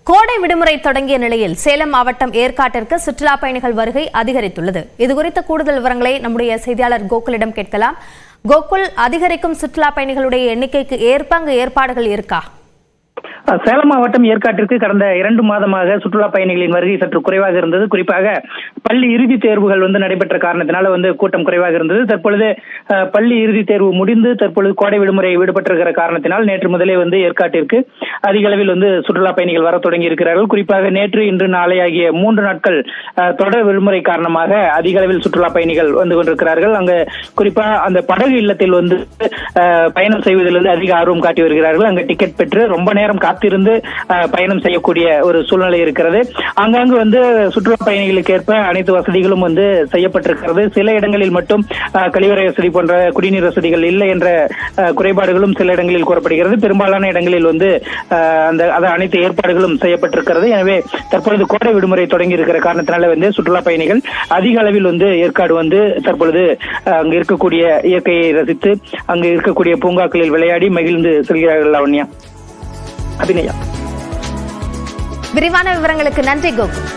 கோடை விடுமுறை தொடங்கிய நிலையில் சேலம் மாவட்டம் ஏற்காட்டிற்கு சுற்றுலா பயணிகள் வருகை அதிகரித்துள்ளது. இதுகுறித்த கூடுதல் விவரங்களை நம்முடைய செய்தியாளர் கோகுலிடம் கேட்கலாம். கோகுல், அதிகரிக்கும் சுற்றுலா பயணிகளுடைய எண்ணிக்கைக்கு ஏற்ப அங்கு ஏற்பாடுகள் இருக்கா? சேலம் மாவட்டம் ஏற்காட்டிற்கு கடந்த 2 மாதமாக சுற்றுலா பயணிகளின் வருகை சற்று குறைவாக இருந்தது. குறிப்பாக பள்ளி இறுதித் தேர்வுகள் நடைபெற்ற காரணத்தினால கூட்டம் குறைவாக இருந்தது. தற்பொழுது பள்ளி இறுதித் தேர்வு முடிந்து தற்பொழுது கோடை விடுமுறை விடுபட்டிருக்கிற காரணத்தினால் நேற்று முதலே ஏற்காட்டிற்கு அதிக அளவில் சுற்றுலா பயணிகள் வர தொடங்கி இருக்கிறார்கள். குறிப்பாக நேற்று, இன்று, நாளை ஆகிய 3 நாட்கள் தொடர் விடுமுறை காரணமாக அதிக அளவில் சுற்றுலா பயணிகள் வந்து கொண்டிருக்கிறார்கள். அங்க குறிப்பா அந்த படகு இல்லத்தில் பயணம் செய்வதில் அதிக ஆர்வம் காட்டி வருகிறார்கள். அங்க டிக்கெட் பெற்று ரொம்ப நேரம் காத்திருந்து பயணம் செய்யக்கூடிய ஒரு சூழ்நிலை இருக்கிறது. அங்கங்கு சுற்றுலா பயணிகளுக்கு ஏற்ப அனைத்து வசதிகளும் செய்யப்பட்டிருக்கிறது. சில இடங்களில் மட்டும் கழிவறை வசதி போன்ற குடிநீர் வசதிகள் இல்லை என்ற குறைபாடுகளும் சில இடங்களில் கூறப்படுகிறது. பெரும்பாலான இடங்களில் அனைத்து ஏற்பாடுகளும் செய்யப்பட்டிருக்கிறது. எனவே தற்பொழுது கோடை விடுமுறை தொடங்கி இருக்கிற காரணத்தினால சுற்றுலா பயணிகள் அதிக அளவில் ஏற்காடு தற்பொழுது அங்கு இருக்கக்கூடிய இயற்கையை ரசித்து அங்கு இருக்கக்கூடிய பூங்காக்களில் விளையாடி மகிழ்ந்து செல்கிறார்கள். லாவண்யா, அபிநயா, விரிவான விவரங்களுக்கு நன்றி கோகுல்.